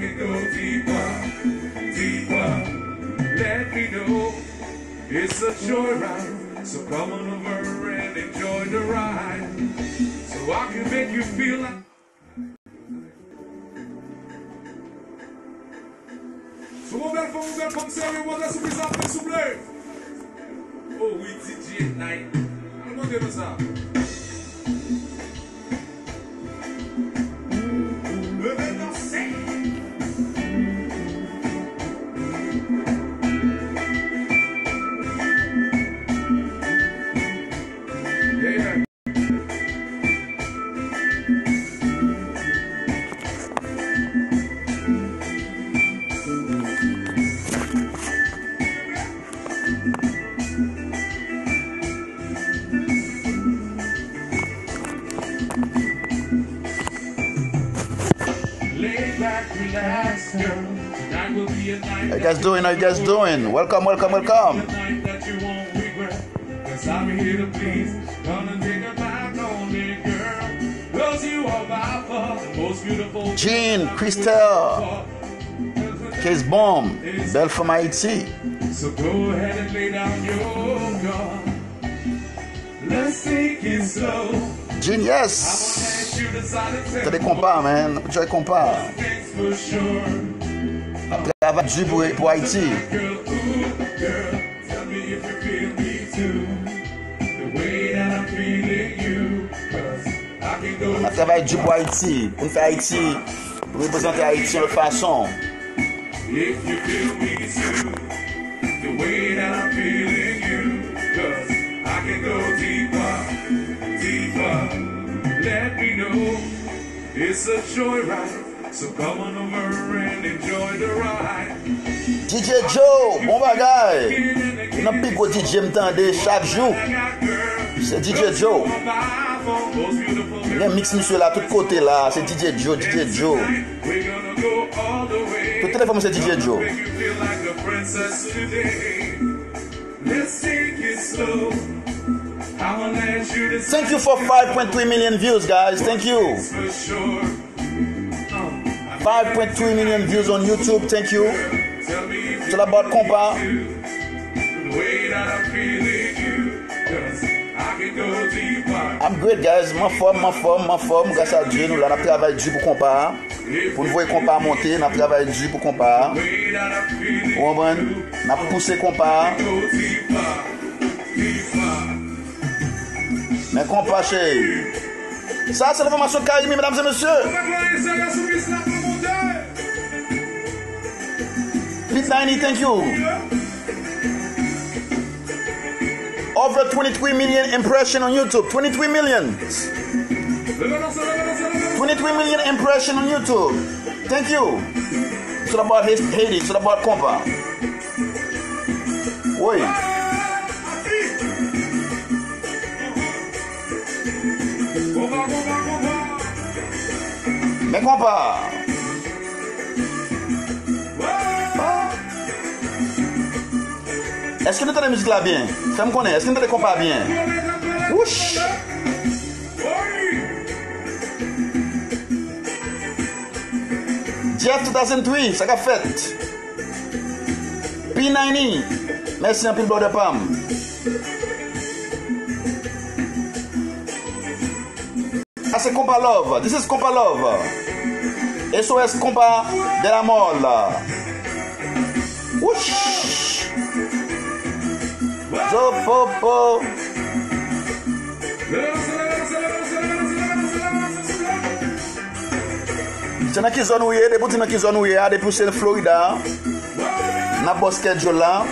can go deeper, deeper. Let me know it's a joyride. So come on over and enjoy the ride. So I can make you feel like. So mon bel comme ça, mais moi, c'est ça, s'il vous plaît. Oh oui, DJ Night. Demandez-nous ça. Levez danser. Yeah. How you guys doing? How you guys doing? Welcome, welcome, welcome. Jean, Christelle, Case Bomb, Belle from HAITI. So go ahead and lay down your guard. Let's take it slow. Jean, yes. T'as des Kompa, man. Tu as des Kompa. Après avoir dû pour Haïti. On a travaillé dur pour Haïti. Pour faire Haïti. Pour représenter Haïti de façon. Let me know it's a joyride. So come on over and enjoy the ride. DJ Joe, bon bagay. N'a plus que DJ m'tendait chaque jour. C'est DJ Joe. Il y a un mix monsieur là, tout côté là. C'est DJ Joe, DJ Joe. Tout téléphone c'est DJ Joe. Let's take it slow. Thank you for 5.3 million views, guys. Thank you. 5.3 million views on YouTube. Thank you. It's all about Kompa. I'm great, guys. Ma forme. Grâce à Dieu, nous avons travaillé dur pour Kompa. Pour nous voir Kompa monter, nous avons travaillé dur pour Kompa. On a poussé Kompa. Mais Kompa, ça c'est l'information de Karimi, mesdames et messieurs. Pete 90, thank you. Over 23 million impressions on YouTube. 23 million. 23 million impressions on YouTube. Thank you. It's all about Haiti. It's all about Kompa. Wait. Mais Kompa. Est-ce que nous entendons la musique là bien? Fais-moi connaître. Est-ce que nous entendons Kompa bien? Ouch. Jeff 2003, ça qu'a fait. P90. Merci un peu de Pam. Ah, c'est Kompa Love. This is Kompa Love. SOS Kompa de la mort là. Whoosh. Zopopo. C'est dans quelle zone où il est? Depuis dans quelle zone où il est? Depuis c'est Florida. Na basket là.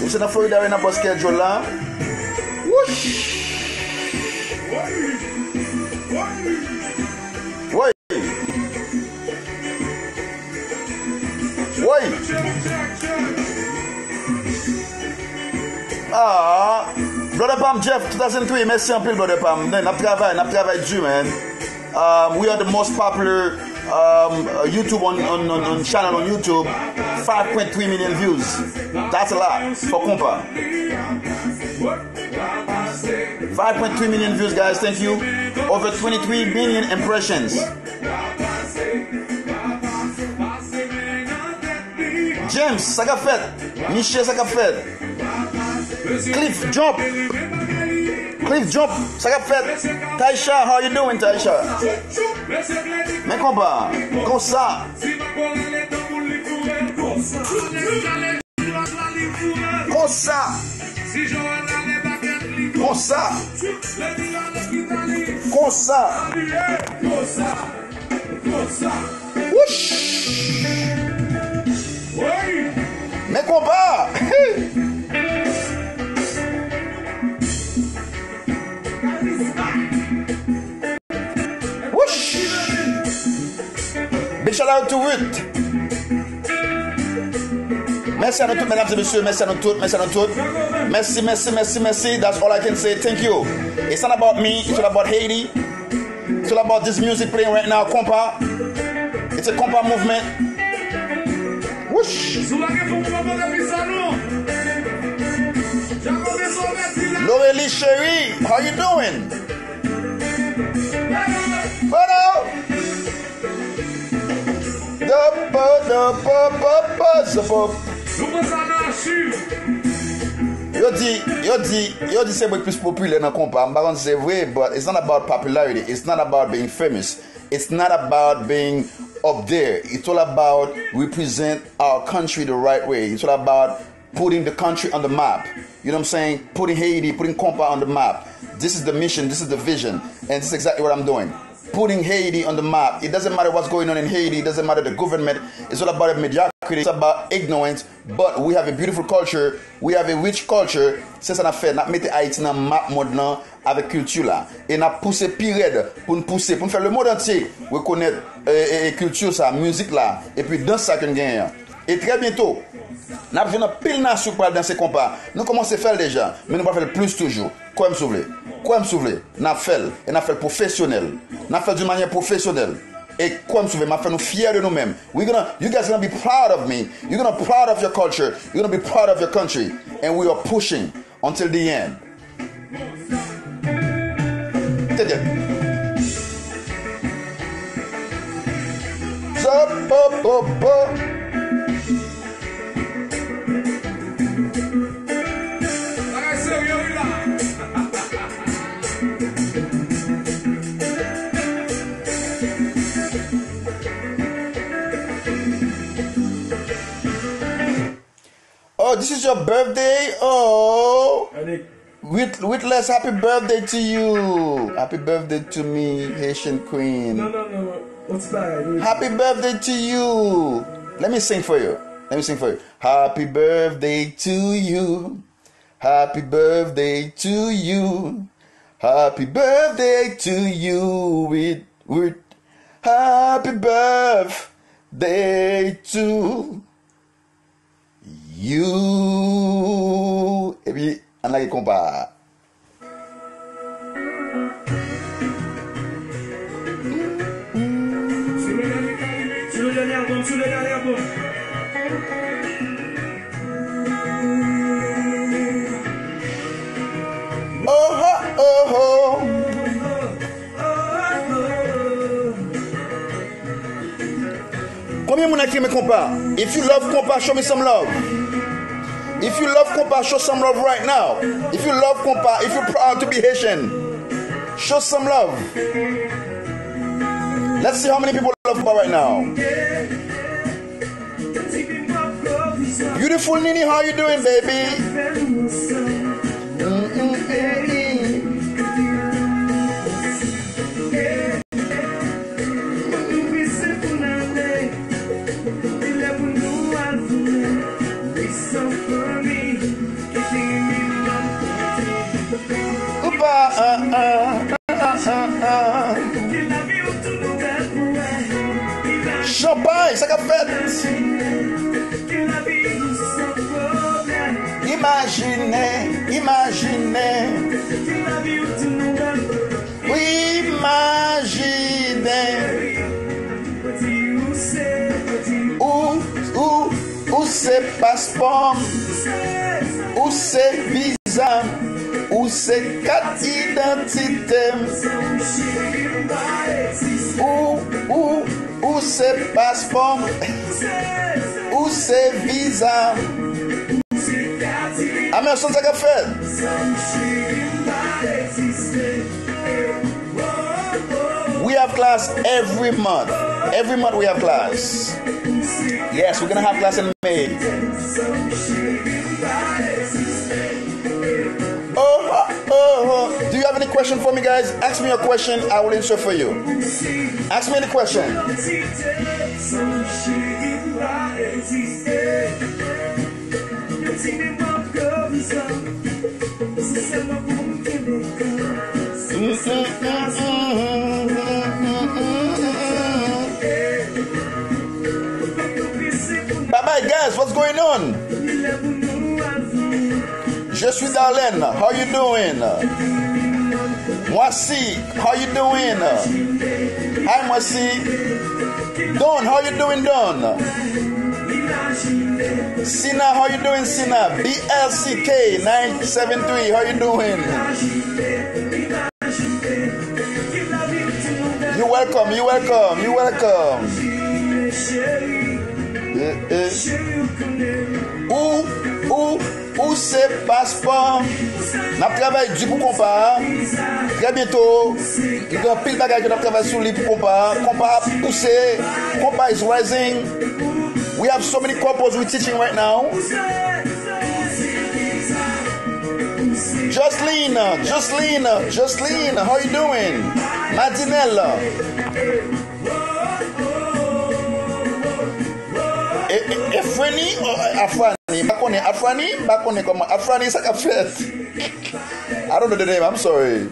C'est dans Florida et na basket là. Whoosh. Oui. Oui. Ah, Brother Pam Jeff 2003, merci un peu Brother Pam. N'a travail dur, man. We are the most popular YouTube on channel on YouTube. 5.3 million views. That's a lot for Kompa. 5.3 million views, guys. Thank you. Over 23 million impressions. James, ça qu'a fait. Michel, ça qu'a fait. Cliff, jump. Cliff, jump. Ça qu'a fait. Taisha, how you doing, Taisha? Mais Kompa, comme ça. Comme ça. Comme ça. Comme ça. Whoosh. Mais Kompa. Whoosh. Big shout out to Ruth. Merci à nous tous, mesdames et messieurs. Merci à nous tous. Merci à nous tous. Merci, merci, merci, merci. That's all I can say. Thank you. It's not about me. It's all about Haiti. It's all about this music playing right now, Kompa. It's a Kompa movement. Whoosh. Laurelie Chérie, how you doing? Yo dit c'est plus populaire dans Kompa. C'est vrai, but it's not about popularity. It's not about being famous. It's not about being up there. It's all about represent our country the right way. It's all about putting the country on the map. You know what I'm saying? Putting Haiti, putting Kompa on the map. This is the mission, this is the vision, and this is exactly what I'm doing. Putting Haiti on the map. It doesn't matter what's going on in Haiti. It doesn't matter the government. It's all about mediocrity. It's about ignorance. But we have a beautiful culture. We have a rich culture. C'est ça qu'on a fait. On a mis Haïti dans le map mode là avec culture là. Et on a poussé pire pour nous pousser, pour nous faire le monde entier reconnaître culture ça, musique là. Et puis dans ça qu'on gagne. Et très bientôt, nous avons une pile nation pour danser Kompa. Nous commençons à faire déjà, mais nous ne pouvons pas faire plus toujours. Quoi me souffler? Quoi me souffler? Nous avons fait, et nous avons fait professionnel. Nous avons fait d'une manière professionnelle. Et quoi me souffler? Nous avons fait nous fiers de nous-mêmes. You guys are going to be proud of me. You're going to be proud of your culture. You're going to be proud of your country. And we are pushing until the end. Oh, this is your birthday? Oh, Witless, happy birthday to you. Happy birthday to me, Haitian Queen. No. What's that? Happy birthday to you. Let me sing for you. Happy birthday to you. Happy birthday to you. Happy birthday to you. With happy birthday to you. Et puis, on a les Kompa. Sur le dernier album. Oh. Combien mon a qui me Kompa? If you love Kompa, show me some love. If you love Kompa, show some love right now. If you love Kompa, if you're proud to be Haitian, show some love. Let's see how many people love Kompa right now. Beautiful Nini, how you doing, baby? Champagne, ça qu'a fait. Imaginez. Oui, imaginez. Où c'est passeport, où c'est visa, où c'est carte d'identité. Où c'est passeport? Où c'est visa? Ah, mais on s'en a fait. We have class every month. Every month we have class. Yes, we're gonna have class in May. Do you have any question for me, guys? Ask me a question, I will answer for you. Ask me any question. Bye bye, guys. What's going on? Je suis Darlene. How you doing? Moissy, how you doing? Hi, Moissy. Don, how you doing, Don? Sina, how you doing, Sina? BLCK 973, how you doing? You're welcome, you're welcome, you're welcome. Où c'est passeport? N'a travaillé du pour Kompa. Très bientôt, il y a un pile de bagages que nous travaillons sur lui pour Kompa. Kompa a poussé. Kompa is rising. We have so many couples we're teaching right now. Jocelyn, how you doing? Madinella. Efreni or Afrani? Bakone, comme Afrani, ça qu'a fait. I don't know the name, I'm sorry.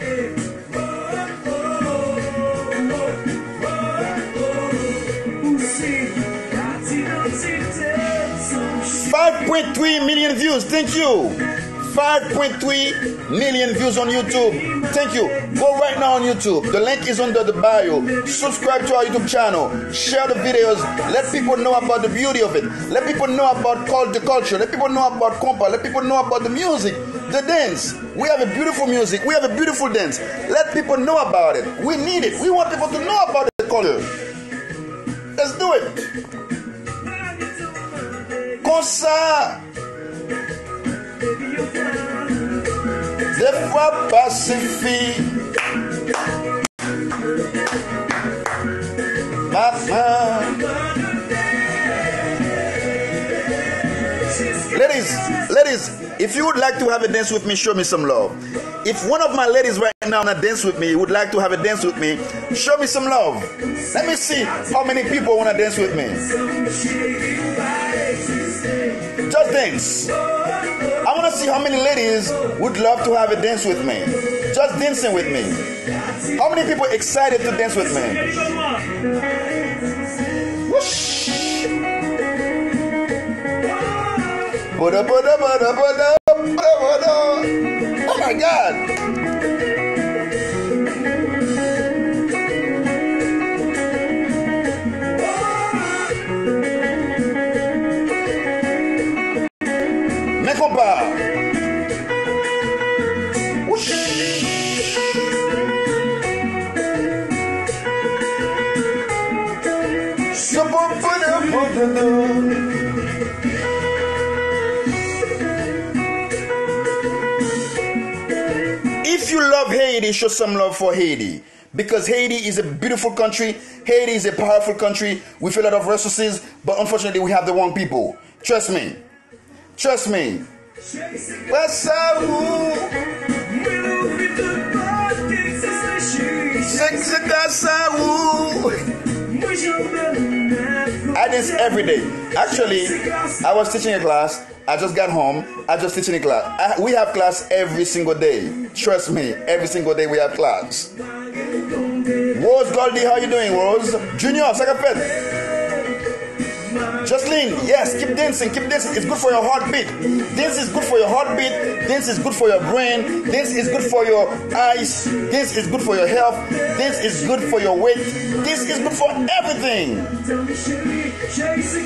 $5.3 million views, thank you. 5.3 million views on YouTube. Thank you. Go right now on YouTube. The link is under the bio. Subscribe to our YouTube channel. Share the videos. Let people know about the beauty of it. Let people know about the culture. Let people know about Kompa. Let people know about the music, the dance. We have a beautiful music. We have a beautiful dance. Let people know about it. We need it. We want people to know about the culture. Let's do it. Comme ça. Des fois pas suffit. Ladies, if you would like to have a dance with me, show me some love. If one of my ladies right now want to dance with me, would like to have a dance with me, show me some love. Let me see how many people want to dance with me. Just dance. I want to see how many ladies would love to have a dance with me. Just dancing with me. How many people excited to dance with me? Whoosh. Oh my God. Kompa. If you love Haiti, show some love for Haiti. Because Haiti is a beautiful country. Haiti is a powerful country with a lot of resources. But unfortunately, we have the wrong people. Trust me. Trust me. I dance every day. Actually, I was teaching a class. I just got home. I just teaching a class. We have class every single day. Trust me, every single day we have class. Rose Goldie, how you doing, Rose? Junior, Sakapet. Jocelyn, yes, keep dancing, keep dancing. It's good for your heartbeat. Dance is good for your heartbeat. Dance is good for your brain. Dance is good for your eyes. Dance is good for your health. Dance is good for your weight. Dance is good for everything.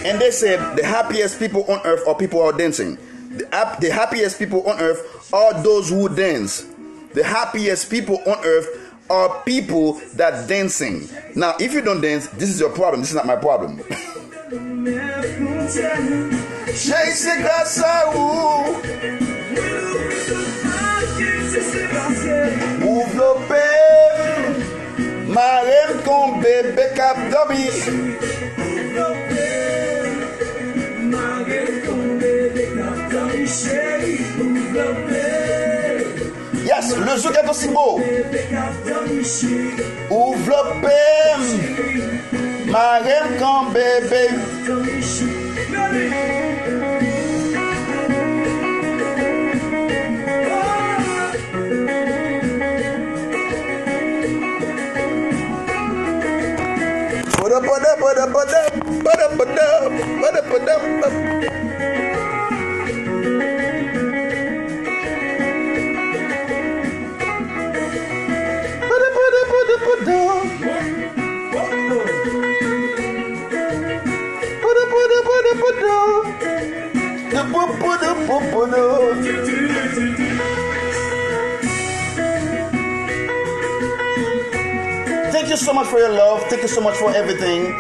And they said the happiest people on earth are people who are dancing. The happiest people on earth are those who dance. The happiest people on earth are people that dancing. Now, if you don't dance, this is your problem. This is not my problem. Chase grâce à vous. Ouvre Marem ton bébé cap dormi. Yes, le zouk est aussi beau. Ouvre Marem ton bébé. Thank you so much for your love. Thank you so much for everything.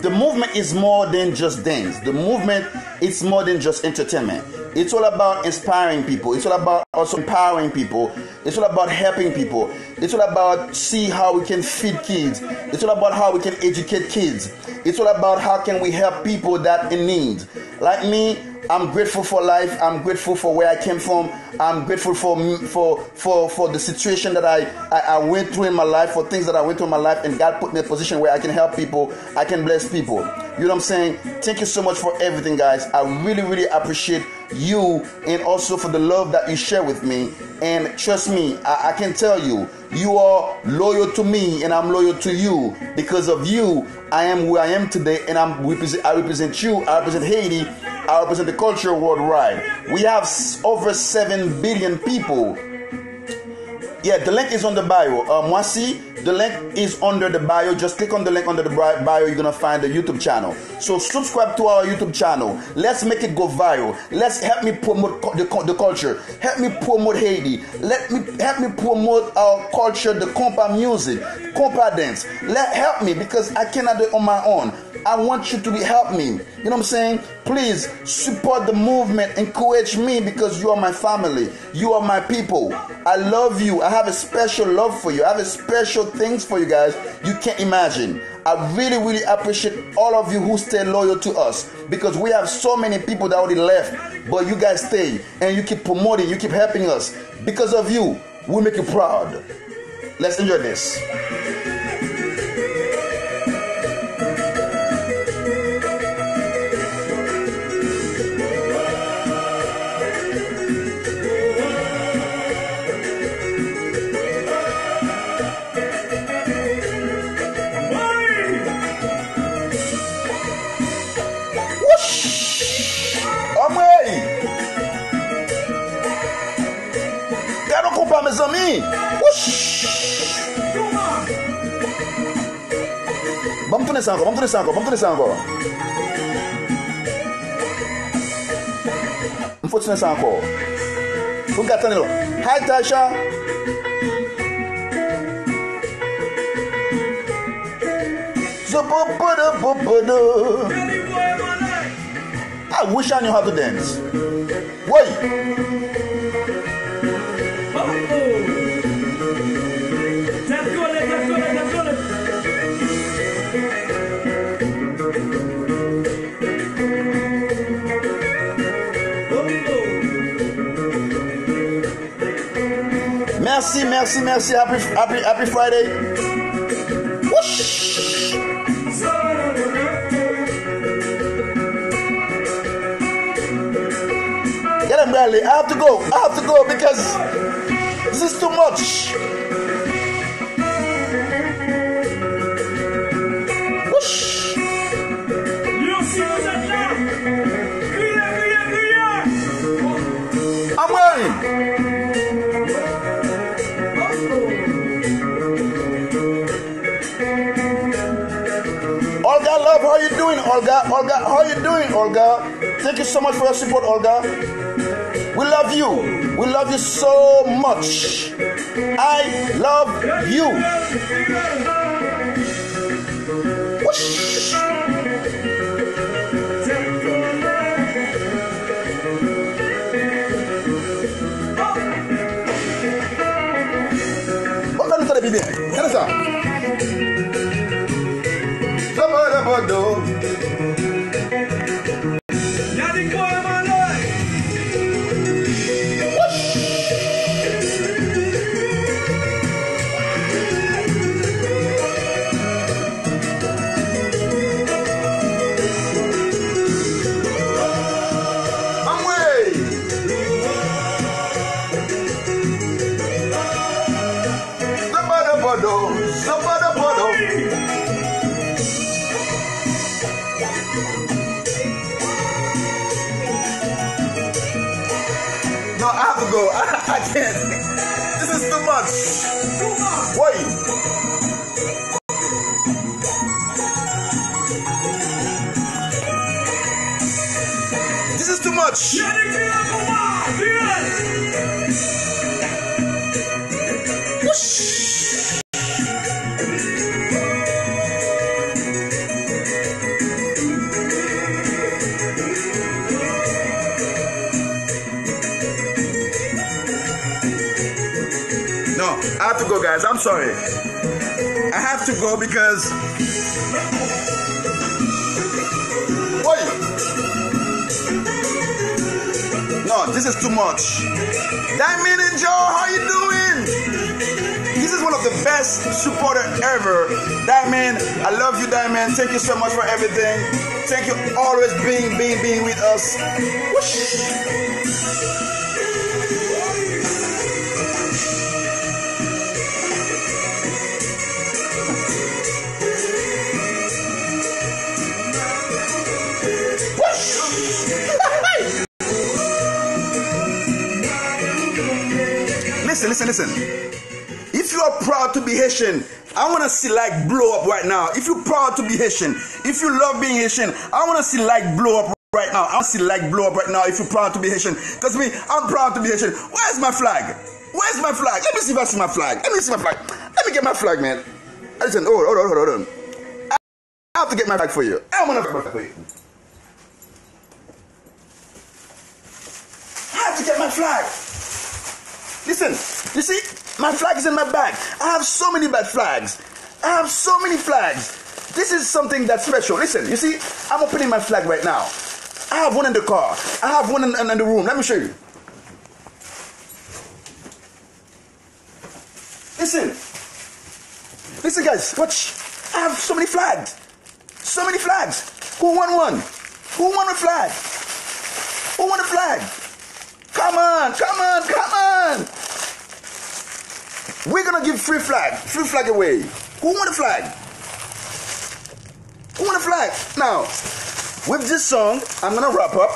The movement is more than just dance. The movement is more than just entertainment. It's all about inspiring people. It's all about also empowering people. It's all about helping people. It's all about see how we can feed kids. It's all about how we can educate kids. It's all about how can we help people that in need. Like me, I'm grateful for life. I'm grateful for where I came from. I'm grateful for the situation that I went through in my life, for things that I went through in my life, and God put me in a position where I can help people. I can bless people. You know what I'm saying? Thank you so much for everything, guys. I really, really appreciate you, and also for the love that you share with me. And trust me, I can tell you, you are loyal to me, and I'm loyal to you. Because of you, I am who I am today, and I represent you. I represent Haiti. I represent the culture worldwide. We have over 7 billion people. Yeah, the link is on the bio. Mwasi, the link is under the bio. Just click on the link under the bio. You're gonna find the YouTube channel. So subscribe to our YouTube channel. Let's make it go viral. Let's help me promote the culture. Help me promote Haiti. Help me promote our culture, the Kompa music, Kompa dance. Help me, because I cannot do it on my own. I want you to help me. You know what I'm saying? Please support the movement. Encourage me, because you are my family. You are my people. I love you. I have a special love for you. I have a special things for you guys you can't imagine. I really, really appreciate all of you who stay loyal to us, because we have so many people that already left, but you guys stay and you keep promoting, you keep helping us. Because of you, we make you proud. Let's enjoy this. Kompa, mes amis. Vamos tourner ça encore. Il faut tourner ça encore. Faut que attendre là. Hi Tasha. I wish I knew how to dance. Wait. Merci. Happy Friday. Whoosh. Get him, Bradley. I have to go because this is too much. Whoosh. I'm wearing. Olga, love, how you doing, Olga? How you doing, Olga? Thank you so much for your support, Olga. We love you so much. I love you. Whoosh. Oh, ça nous bien. Regardez ça. No, I have to go. I can't. This is too much. Wait. This is too much. Whoosh. No, I have to go, guys. I'm sorry. I have to go because. Wait. No, this is too much. Diamond and Joe, how you doing? This is one of the best supporter ever. Diamond, I love you, Diamond. Thank you so much for everything. Thank you always being with us. Whoosh. Listen. If you are proud to be Haitian, I want to see like blow up right now. If you're proud to be Haitian, if you love being Haitian, I want to see like blow up right now. I want to see like blow up right now if you're proud to be Haitian. Because me, I'm proud to be Haitian. Where's my flag? Where's my flag? Let me see if I see my flag. Let me see my flag. Let me get my flag, man. Listen, hold on. I have to get my flag for you. I want to get my flag for you. I have to get my flag. Listen, you see, my flag is in my bag. I have so many bad flags. I have so many flags. This is something that's special. Listen, you see, I'm opening my flag right now. I have one in the car. I have one in the room. Let me show you. Listen, guys, watch. I have so many flags. So many flags. Who won one? Who won a flag? Who won a flag? Come on. We're gonna give free flag away. Who want a flag? Who want a flag? Now, with this song, I'm gonna wrap up.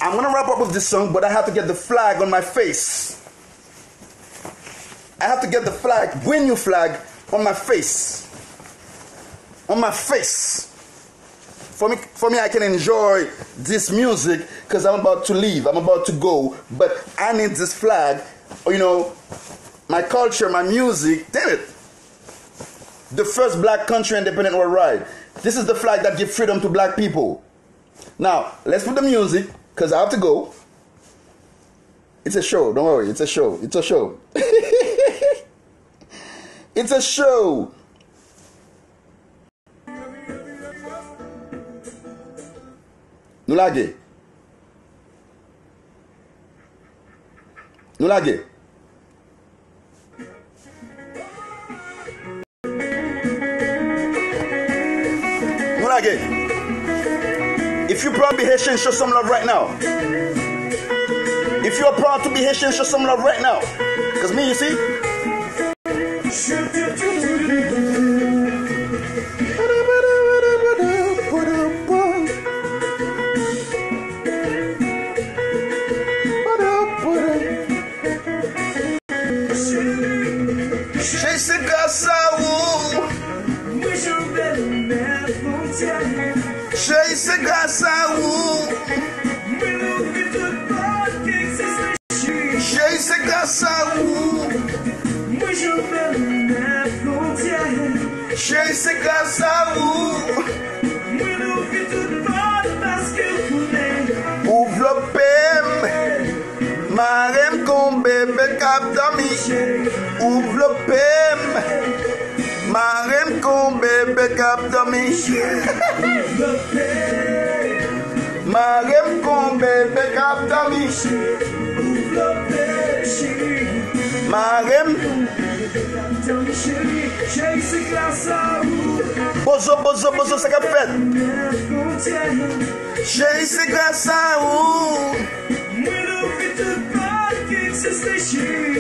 I'm gonna wrap up with this song, but I have to get the flag on my face. I have to get the flag, brand new flag, on my face. On my face. For me, I can enjoy this music because I'm about to leave. I'm about to go. But I need this flag, you know, my culture, my music. Damn it. The first black country independent worldwide. This is the flag that gives freedom to black people. Now, let's put the music because I have to go. It's a show. Don't worry. It's a show. It's a show. It's a show. Nou lage. If you're proud to be Haitian, show some love right now. If you're proud to be Haitian, show some love right now. Because me, you see? Chase grâce à vous. Chase grâce Chérie, c'est grâce à vous. Ouvre le PM. Marem con bébé cap d'ami. Ouvre le PM. Marem con bébé cap d'ami. Marem con bébé cap d'ami. Marem. Bozo, bozo, bozo, c'est qu'a fait. Chérie, c'est grâce à vous.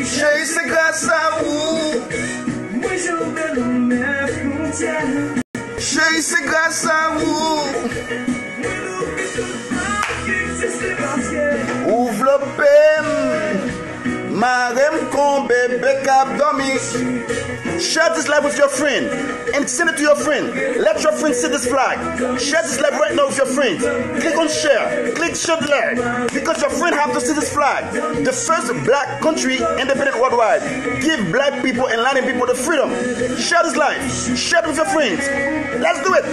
Chérie, c'est grâce à vous. Chérie, c'est grâce à vous. Ouvre le PM. Marem con bébé cap d'ami. Share this live with your friend and send it to your friend. Let your friend see this flag. Share this live right now with your friends. Click on share. Click share the live. Because your friend have to see this flag. The first black country independent worldwide. Give black people and Latin people the freedom. Share this live. Share it with your friends. Let's do it.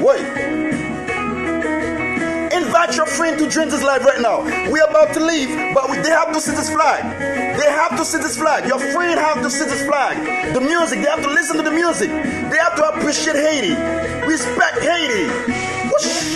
Wait. Invite your friend to join this live right now. We're about to leave, but they have to see this flag. They have to see this flag. Your friend have to see this flag. The music, they have to listen to the music. They have to appreciate Haiti. Respect Haiti. Whoosh.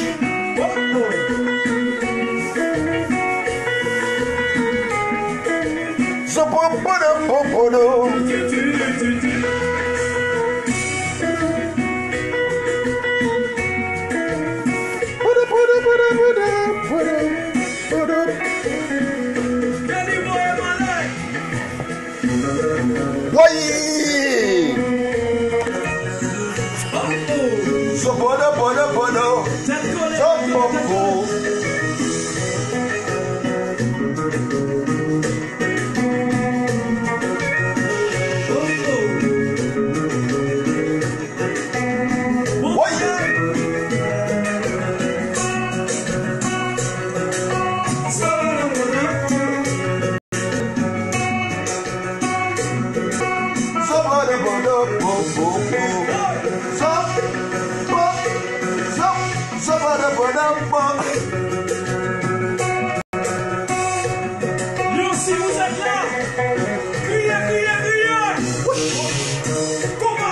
Si vous êtes là, criez, criez, criez. Kompa.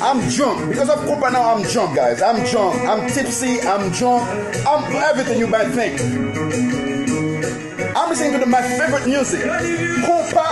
I'm drunk. Because of Kompa now, I'm drunk, guys. I'm drunk. I'm tipsy. I'm drunk. I'm everything you might think. I'm listening to my favorite music. Kompa.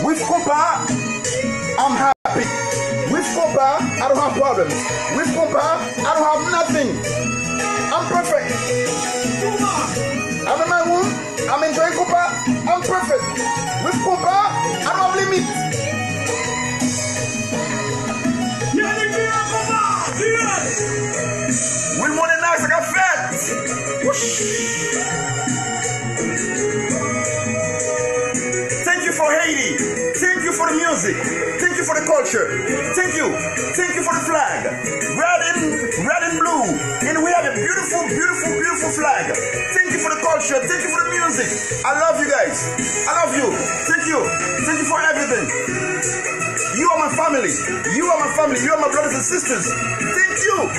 With Kompa, I'm happy. With Kompa, I don't have problems. With Kompa, I don't have nothing. I'm perfect. I'm in my room. I'm enjoying Kompa. I'm perfect. With Kompa, I don't have limits. Will money nice like a fat. Thank you for Haiti. Thank you for the music. Thank you for the culture. Thank you. Thank you for the flag. Red and blue. And we have a beautiful, beautiful, beautiful flag. Thank you for the culture. Thank you for the music. I love you guys. I love you. Thank you. Thank you for everything. You are my family. You are my family. You are my brothers and sisters. Thank you.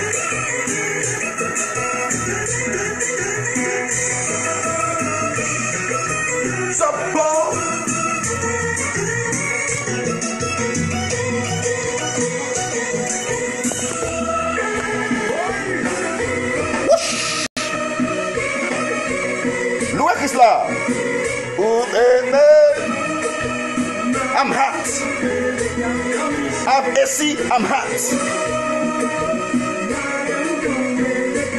Support. I'm hot. I have AC, I'm hot.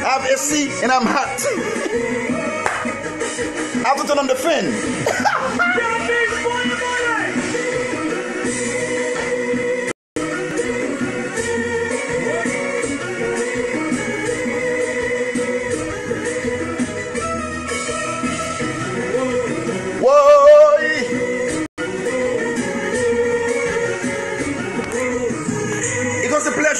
I have AC and I'm hot. I have to turn on the fan.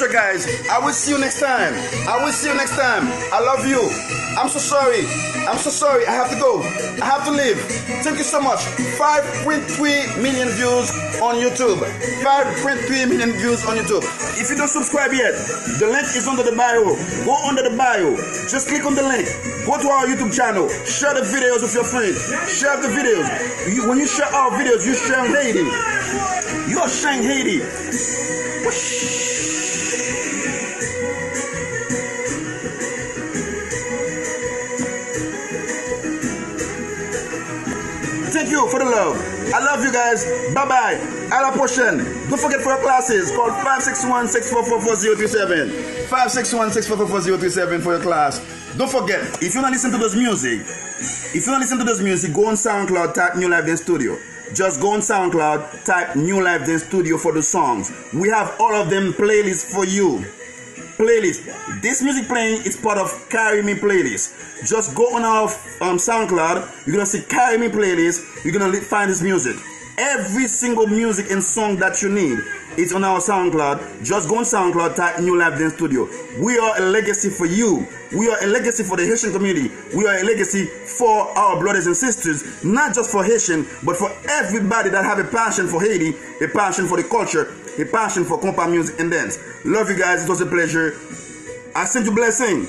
Guys, I will see you next time. I will see you next time. I love you. I'm so sorry. I'm so sorry. I have to go. I have to leave. Thank you so much. 5.3 million views on YouTube. 5.3 million views on YouTube. If you don't subscribe yet, the link is under the bio. Go under the bio. Just click on the link. Go to our YouTube channel. Share the videos with your friends. Share the videos. When you share our videos, you share Haiti. You are sharing Haiti. Thank you for the love. I love you guys. Bye-bye. À la prochaine. Don't forget for your classes. Call 561-644-4037. 561-644-4037 for your class. Don't forget, if you don't listen to those music, go on SoundCloud, type New Life Dance Studio. Just go on SoundCloud, type New Life Dance Studio for the songs. We have all of them playlists for you. Playlist. This music playing is part of Carry Me playlist. Just go on our SoundCloud. You're gonna see Carry Me playlist. You're gonna find this music. Every single music and song that you need is on our SoundCloud. Just go on SoundCloud, type New Life Dance Studio. We are a legacy for you. We are a legacy for the Haitian community. We are a legacy for our brothers and sisters, not just for Haitian, but for everybody that have a passion for Haiti, a passion for the culture, a passion for Kompa music and dance. Love you guys. It was a pleasure. I send you blessing.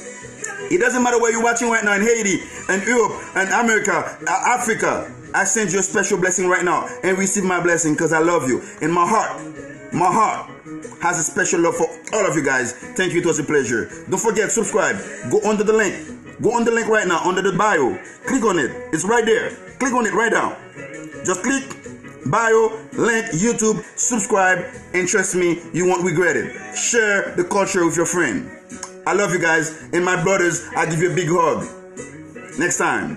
It doesn't matter where you're watching right now, in Haiti, and Europe, and America, Africa. I send you a special blessing right now, and receive my blessing because I love you. And my heart has a special love for all of you guys. Thank you. It was a pleasure. Don't forget, subscribe. Go under the link. Go on the link right now, under the bio. Click on it. It's right there. Click on it right now. Just click. Bio, link, YouTube, subscribe, and trust me, you won't regret it. Share the culture with your friend. I love you guys, and my brothers, I give you a big hug. Next time.